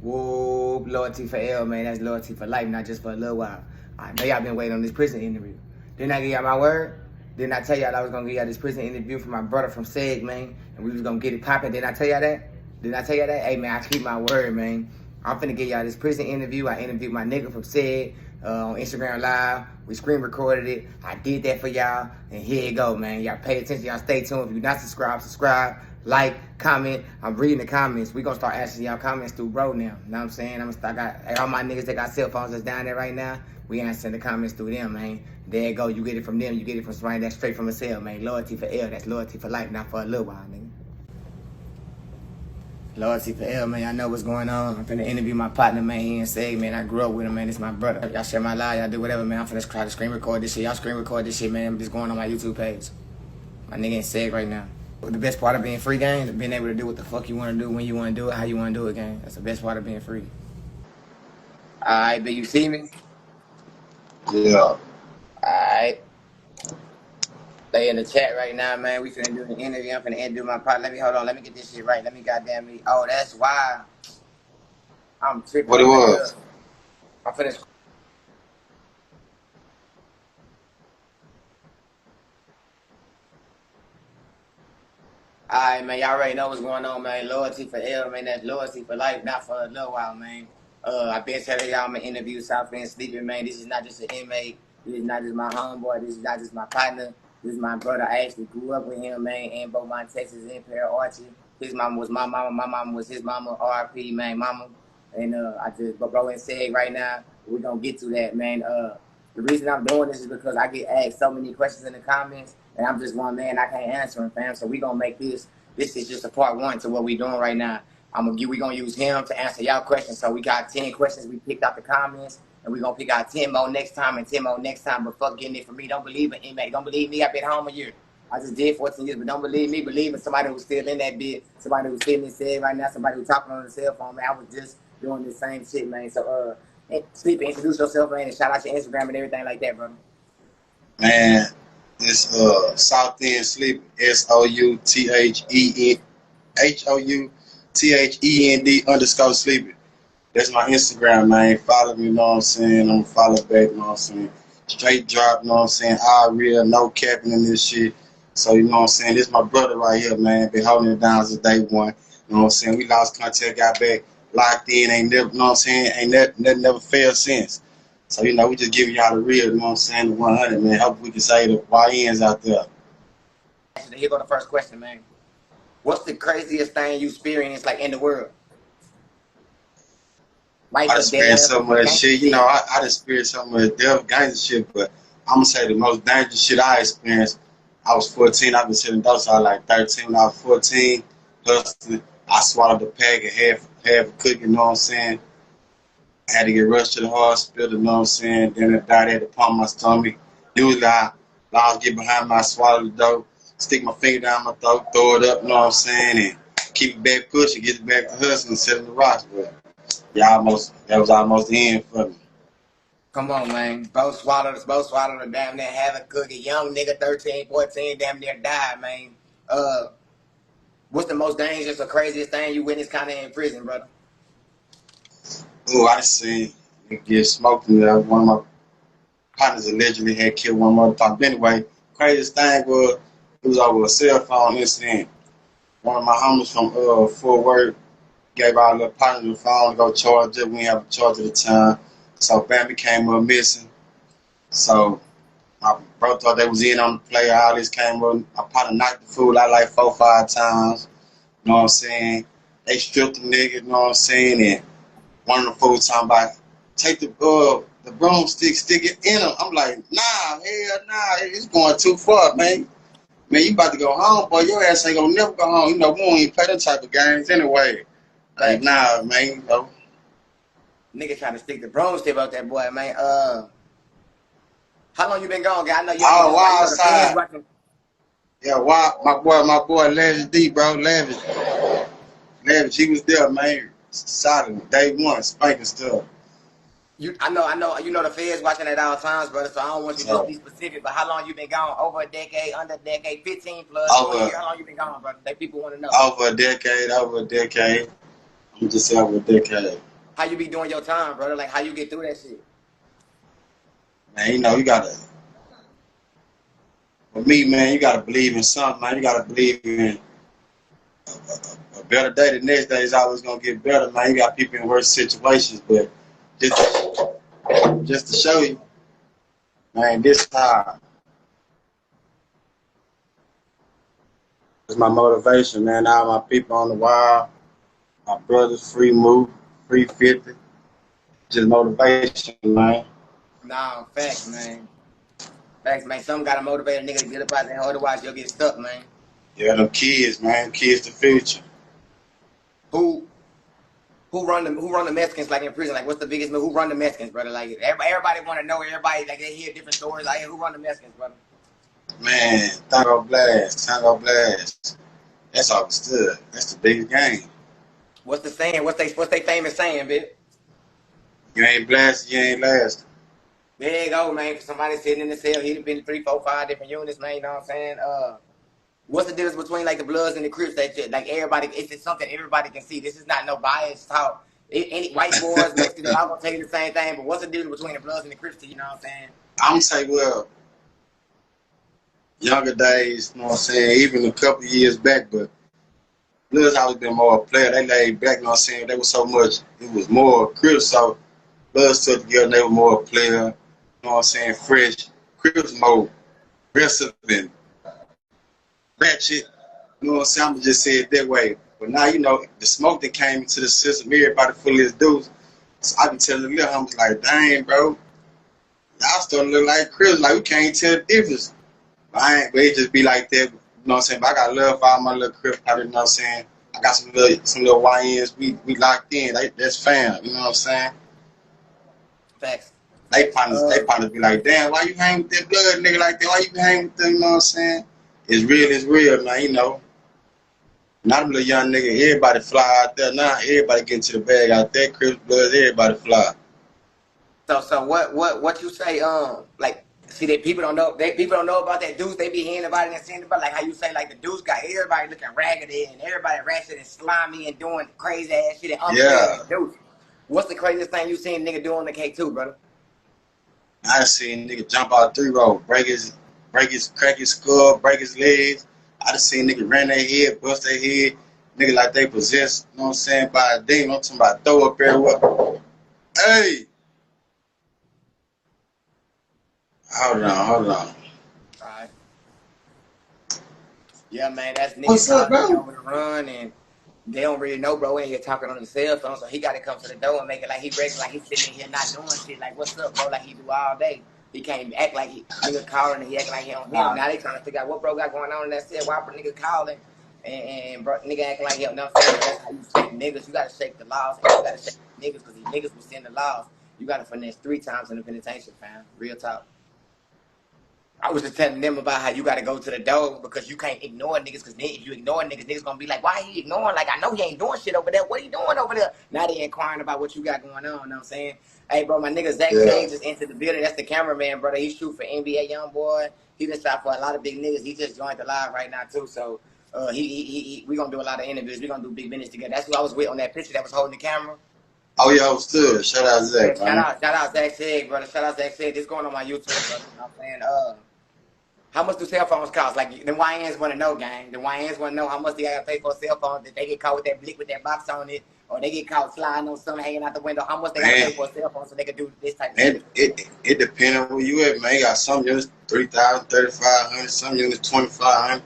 Whoa, Loyalty for L, man. That's loyalty for life, not just for a little while. I know y'all been waiting on this prison interview. Didn't I give y'all my word? Didn't I tell y'all I was gonna give y'all this prison interview from my brother from Seg, man? And we was gonna get it popping. Didn't I tell y'all that? Didn't I tell y'all that? Hey, man, I keep my word, man. I'm finna give y'all this prison interview. I interviewed my nigga from Seg on Instagram Live. We screen recorded it. I did that for y'all. And here you go, man. Y'all pay attention. Y'all stay tuned. If you're not subscribed, subscribe. Like, comment. I'm reading the comments. We gonna start asking y'all comments through bro now. You know what I'm saying? I got all my niggas that got cell phones that's down there right now. We answering the comments through them, man. There you go. You get it from them. You get it from somebody that's straight from a cell, man. Loyalty for L. That's loyalty for life, not for a little while, nigga. Loyalty for L, man. I know what's going on. I'm finna interview my partner, man. He in Seg, man. I grew up with him, man. This my brother. Y'all share my live. Y'all do whatever, man. I'm finna try to screen record this shit. Y'all screen record this shit, man. I'm just going on my YouTube page. My nigga in Seg right now. The best part of being free, gang, is being able to do what the fuck you want to do, when you want to do it, how you want to do it, gang. That's the best part of being free. Alright, but you see me? Yeah. Alright. They in the chat right now, man. We finna do the interview. I'm finna interview my partner. Hold on. Let me get this shit right. Let me goddamn me. Oh, that's why. I'm tripping. What it was? I'm finna. Alright, man, y'all already know what's going on, man. Loyalty for L, man. That's loyalty for life, not for a little while, man. I've been telling y'all I'm gonna interview South End Sleeping, man. This is not just an inmate. This is not just my homeboy. This is not just my partner. This is my brother. I actually grew up with him, man, in Beaumont, Texas, in Perry Archie. His mama was my mama. My mama was his mama, RP, man, mama. And bro in Seg right now. We're gonna get to that, man. The reason I'm doing this is because I get asked so many questions in the comments, and I'm just one man. I can't answer them, fam. So we gonna make this. This is just a part one to what we doing right now. We gonna use him to answer y'all questions. So we got 10 questions we picked out the comments, and we gonna pick out 10 more next time and 10 more next time. But fuck getting it from me. Don't believe in Inmate. Don't believe me. I've been home a year. I just did 14 years, but don't believe me. Believe in somebody who's still in that bit. Somebody who's sitting in Seg right now. Somebody who's talking on the cell phone, man. I was just doing the same shit, man. So Sleepy, introduce yourself, man, and shout out your Instagram and everything like that, brother. Man, this South End Sleeping, SOUTHEND_sleeping. That's my Instagram, man. Follow me, you know what I'm saying? I'm gonna follow back, you know what I'm saying? Straight drop, you know what I'm saying? All real, no capping in this shit. So, you know what I'm saying? This is my brother right here, man. Been holding it down since day one. You know what I'm saying? We lost contact, got back, locked in, ain't never, you know what I'm saying? Ain't nothing never failed since. So, you know, we just giving y'all the real, you know what I'm saying? The 100, man. Hope we can say the YNs out there. Here go the first question, man. What's the craziest thing you experienced, like, in the world? I experienced so much shit. You know, I experienced so much death, gangs shit, but I'm going to say the most dangerous shit I experienced, I was 14. I've been selling dope, so I was like 13 when I was 14. Hustling. I swallowed a pack of half a cookie, you know what I'm saying? I had to get rushed to the hospital, you know what I'm saying? Then I died at the palm of my stomach. Usually I get behind me, I swallow the dope, stick my finger down my throat, throw it up, you know what I'm saying? And keep it back pushing, get it back to hustling, selling the rocks, but that was almost the end for me. Come on, man. Both swallowed and damn near have a cookie. Young nigga, 13, 14, damn near died, man. What's the most dangerous or craziest thing you witnessed kind of in prison, brother? Oh, I seen it get smoked in there. One of my partners allegedly had killed one motherfucker. But anyway, craziest thing was it was over a cell phone incident. One of my homies from Fort Worth gave our little partner the phone to go charge it. We didn't have a charge at the time. So Bambi came up missing. So my bro thought they was in on the play. All this came up. My partner knocked the fool out like 4 or 5 times. You know what I'm saying? They stripped the nigga, you know what I'm saying? And one of the fools talking about, take the broomstick, stick it in him. I'm like, nah, hell nah, it's going too far, man. Man, you about to go home, boy. Your ass ain't gonna never go home. You know, we don't even play them type of games anyway. Like, nah, man, you know. Nigga trying to stick the broomstick out that boy, man. How long you been gone, guy? I know you wild side. Yeah, my boy Lavish D, bro, Lavish, he was there, man. Solid, day one, spanking stuff. I know. You know the feds watching at all times, brother. So I don't want you to be specific. But how long you been gone? Over a decade, under a decade, 15 plus. How long you been gone, brother? They people want to know. Over a decade. I'm just saying over a decade. how you be doing your time, brother? Like, how you get through that shit? Man, you know, you gotta, for me, man, you gotta believe in something, man. You gotta believe in a better day. The next day is always gonna get better, man. You got people in worse situations, but just to show you, man, this time is my motivation, man. All my people on the wild, my brothers, free move, free 50, just motivation, man. Nah, facts, man. Facts, man. Some gotta motivate a nigga to get up out there, otherwise you'll get stuck, man. Yeah, them kids, man. Kids the future. Who who run the Mexicans like in prison? Like, what's the biggest who run the Mexicans, brother? Like, everybody want to know. Everybody like they hear different stories. Like, who run the Mexicans, brother? Man, Tango Blast, Tango Blast. That's all understood. That's the biggest game. What's the saying? What's they famous saying, bitch? You ain't blasted, you ain't lasted. There you go, man. For somebody sitting in the cell, he'd been 3, 4, 5 different units, man. You know what I'm saying? What's the difference between like the Bloods and the Crips? That shit, like everybody, it's just something everybody can see. This is not no bias talk. Any white boys, Mexicans, they all gonna tell you the same thing. But what's the difference between the Bloods and the Crips? You know what I'm saying? I'm gonna say, well, younger days, you know what I'm saying, even a couple of years back, but Bloods always been more a player. They laid back, you know what I'm saying? They was so much, it was more Crips, so Bloods took together, they were more a player, you know what I'm saying, fresh. Crips more aggressive and ratchet, you know what I'm saying? I'm gonna just say it that way. But now, you know, the smoke that came into the system, everybody full of his dudes. So I be telling the little homies like, dang, bro, y'all starting to look like Crips, like we can't tell the difference. But it just be like that, you know what I'm saying? But I got love for all my little Crips, you know what I'm saying? I got some little YNs, we locked in, that's fam, you know what I'm saying? Facts. They probably be like, damn, why you hang with that blood nigga like that? Why you hang with them, you know what I'm saying? It's real, man, you know. Not a little young nigga, everybody fly out there now. Everybody get to the bag out there. Crips, Bloods, everybody fly. So what you say? Like, see that people don't know. People don't know about that Deuce. They be hearing about it and seeing about like how you say like the Deuce got everybody looking raggedy and everybody ratchet and slimy and doing crazy ass shit and unfair Yeah. than Deuce. What's the craziest thing you seen nigga do on the K2, brother? I done seen a nigga jump out 3-row, crack his skull, break his legs. I done seen nigga ran their head, bust their head, nigga like they possessed, you know what I'm saying, by a demon. I'm talking about throw up everywhere. Hey! Hold on. All right. Yeah, man, that's What's niggas up, calling me bro? over the run and they don't really know, bro. In here talking on the cell phone, so he got to come to the door and make it like he breaks, like he's sitting in here not doing shit. Like, what's up, bro? Like he do all day. He can't act like he nigga calling and he acting like he don't hear him. Now they trying to figure out what bro got going on in that cell. Why nigga calling and bro, nigga acting like he don't know what I'm saying? But that's how you shake niggas. You got to shake the laws and you got to shake niggas because these niggas will send the laws. You got to finesse 3 times in the penitentiary, fam. Real talk. I was just telling them about how you got to go to the door because you can't ignore niggas. Because if you ignore niggas, niggas gonna be like, "Why he ignoring? Like I know he ain't doing shit over there. What he doing over there?" Now they inquiring about what you got going on. You know what I'm saying? Hey, bro, my nigga Zach Sage just entered the building. That's the cameraman, brother. He shoot for NBA YoungBoy. He done shot for a lot of big niggas. He just joined the live right now too. So we gonna do a lot of interviews. We gonna do big business together. That's who I was with on that picture that was holding the camera. Oh, yeah, I was stood. Shout out Yeah, Zach, man. shout out Zach Sage, brother. Shout out Zach Sage. This going on my YouTube, brother. You know what I'm saying? How much do cell phones cost? Like, the YNs want to know, gang. The YNs want to know how much they got to pay for a cell phone. That they get caught with that blick with that box on it, or they get caught sliding on something hanging out the window. How much they got to pay for a cell phone so they can do this type of Man, shit? it depends on where you at, man. You got some units 3,000, 3,500, some units 2,500,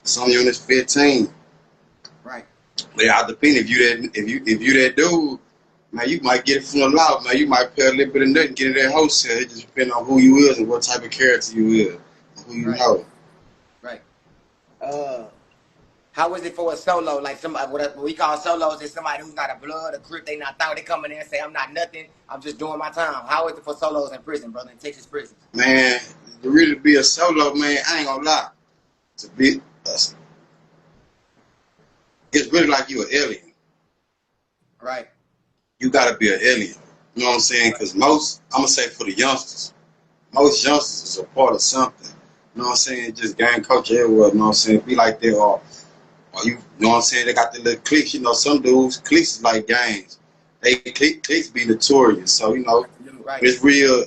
some units 15. Right. But it all depends if you that dude, man, you might get it from the law, man. You might pay a little bit of nothing, get it at wholesale. It just depends on who you is and what type of character you is, and who you know. Right. How is it for a solo? Like somebody, what we call solos is somebody who's not a blood, a crip. They not thought. They come in there and say, "I'm not nothing. I'm just doing my time." How is it for solos in prison, brother? In Texas prison? Man, to really be a solo, man, I ain't gonna lie. It's really like you an alien. Right. You gotta be an alien. You know what I'm saying? Because most, I'm gonna say for the youngsters, most youngsters is a part of something. You know what I'm saying? Just gang culture everywhere. You know what I'm saying? Be like that, or you know what I'm saying? They got the little cliques. You know, some dudes cliques is like gangs. cliques be notorious. So, you know, Right. it's real.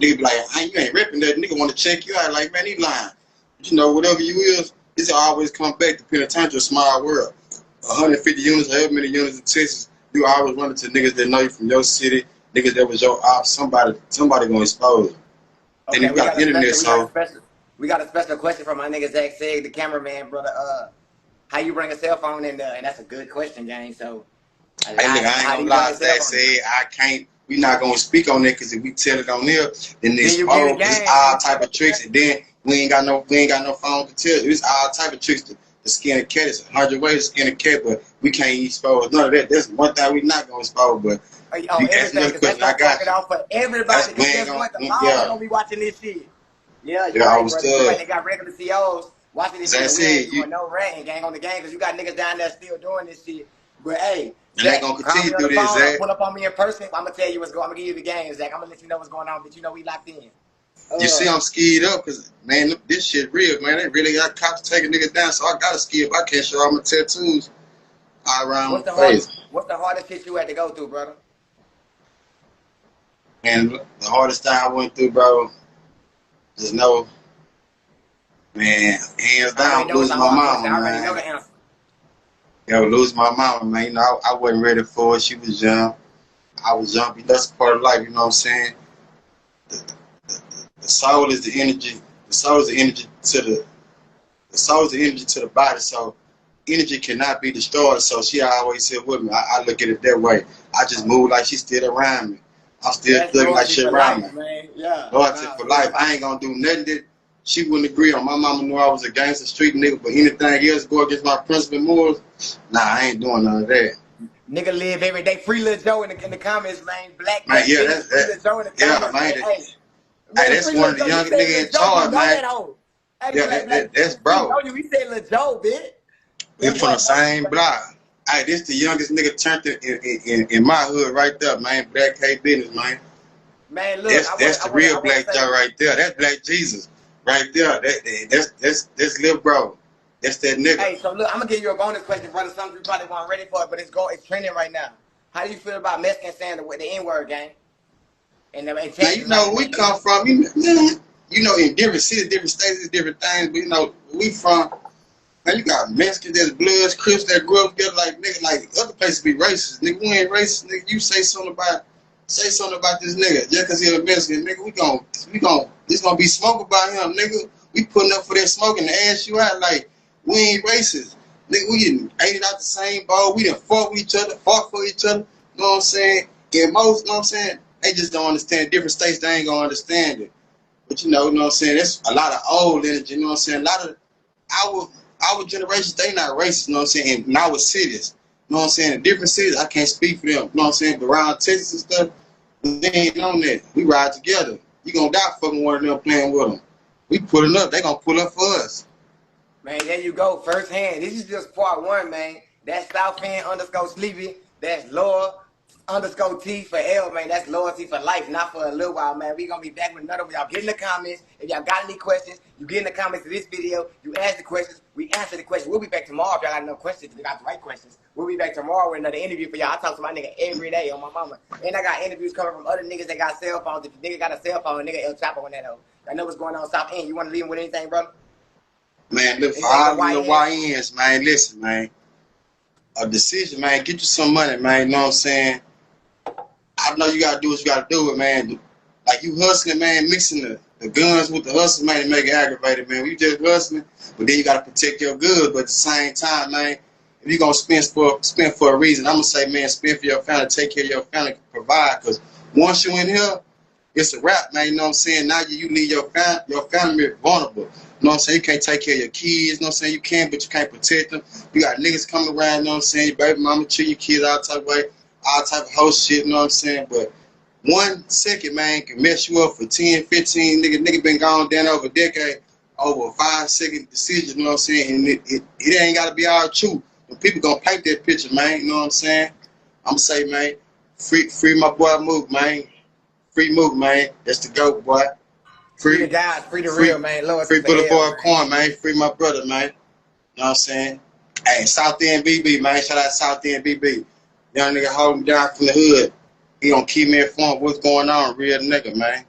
Nigga be like, hey, you ain't ripping that. Nigga want to check you out. Like, man, he lying. But, you know, whatever you is, it's always come back to penitentiary, a small world. 150 units, however many units in Texas, you always run into niggas that know you from your city, niggas that was your ops. Somebody gonna expose you. Okay, And you got the internet, so. We got a special question from my nigga Zach Sig, the cameraman, brother. How you bring a cell phone in there? And that's a good question, gang. So, Hey, nigga, I ain't gonna lie. Zach said I can't. We not gonna speak on that because if we tell it on there, then this phone is all type of tricks, and then we ain't got no phone to tell. It's all type of tricks to skin a cat. It's 100 ways to skin a cat, but we can't expose none of that. That's one thing we not gonna expose. But you ask another question, I got it out for everybody. Guess what? The law is gonna be watching this shit. Yeah, you're right, brother. Like they got regular COs watching this shit. We ain't doing no ranting gang on the game because you got niggas down there still doing this shit. But hey, and they gonna continue to do this, Zach. Pull up on me in person. I'm gonna tell you what's going. I'm gonna give you the game, Zach. I'm gonna let you know what's going on. But you know we locked in. You see, I'm skied up because man, look, this shit real, man. They really got cops taking niggas down, so I gotta ski up. I can't show all my tattoos all around my face. What's the hardest shit you had to go through, brother? And the hardest thing I went through, bro, just know, man, hands down, losing my mama, man. I already know the answer. Yo, lose my mama, man. You know, I wasn't ready for it. She was young. I was young. That's a part of life, you know what I'm saying? The soul is the energy. The soul is the energy to the body. So energy cannot be destroyed. So she always said with me. I look at it that way. I just move like she's still around me. I'm still looking like shit around me. Man. Yeah. Loyalty for life. I ain't gonna do nothing that she wouldn't agree on. My mama knew I was a gangster street nigga, but anything else go against my principle and morals, nah, I ain't doing none of that. Nigga live every day. Free Lil Joe in the comments, man. Black man, yeah, that's Free Lil Joe in the comments, man. Hey, that's one of the youngest niggas in charge, man. Yeah, that's bro. We said Lil Joe, bitch. We from the same block. Hey, this the youngest nigga turned in my hood right there, man. Black K business, man. Man, look, that's the real Black Joe right there. That's Black Jesus right there. That's Lil Bro. That's that nigga. Hey, so look, I'm gonna give you a bonus question, brother. Something you probably weren't ready for, but it's trending right now. How do you feel about Mexican saying the N-word, gang? And now, you know where we come from. You know, in different cities, different states, different things. But you know, we from. Man, you got Mexicans that's Bloods, Crips that grew up together like nigga, like other places be racist. Nigga, we ain't racist, nigga. You say something about this nigga just cause he a Mexican, nigga. It's gonna be smoke about him, nigga. We putting up for that smoke and ask you out like we ain't racist. Nigga, we didn't ate it out the same bowl. We didn't fought with each other, fought for each other. You know what I'm saying? And most, you know what I'm saying? They just don't understand. Different states, they ain't gonna understand it. But you know what I'm saying? That's a lot of old energy, you know what I'm saying? A lot of our generations, they not racist, you know what I'm saying? In our cities, you know what I'm saying? In different cities, I can't speak for them, you know what I'm saying? But around Texas and stuff, they ain't on that. We ride together. You gonna die fucking one of them playing with them. We pulling up, they gonna pull up for us. Man, there you go, firsthand. This is just part one, man. That's Southend_Sleepy. That's Loyaltee4L, man. That's loyalty for life, not for a little while, man. We gonna be back with another one. Y'all get in the comments. If y'all got any questions, you get in the comments of this video. You ask the questions. We answer the questions. We'll be back tomorrow if y'all got no questions. If you got the right questions. We'll be back tomorrow with another interview for y'all. I talk to my nigga every day on my mama. And I got interviews coming from other niggas that got cell phones. If your nigga got a cell phone, nigga El Chapo on that hoe. I know what's going on South End. You want to leave him with anything, brother? Man, look, for all the YNs, man, listen, man. A decision, man, get you some money, man, you know what I'm saying? I know you gotta do what you gotta do, man. Like you hustling, man, mixing the guns with the hustle, man, to make it aggravated, man. We just hustling, but then you gotta protect your goods. But at the same time, man, if you gonna spend for a reason, I'm gonna say, man, spend for your family, take care of your family, provide. Cause once you in here, it's a wrap, man. You know what I'm saying? Now you leave your family vulnerable. You know what I'm saying? You can't take care of your kids. You know what I'm saying? You can, but you can't protect them. You got niggas coming around. You know what I'm saying? Your baby mama treat your kids all type of way, all type of host shit. You know what I'm saying? But 1 second, man, can mess you up for 10, 15. Nigga been gone down over a decade, over a 5-second decision. You know what I'm saying? And it ain't got to be all true. The people gonna paint that picture, man. You know what I'm saying? I'm say, man, free my boy Mook, man. Free Mook, man. That's the GOAT, boy. Free the guys, free the real, man. Free Boulevard Corn, man. Free my brother, man. You know what I'm saying? Hey, South End BB, man. Shout out South End BB. Young nigga holding me down from the hood. He gonna keep me informed what's going on, real nigga, man.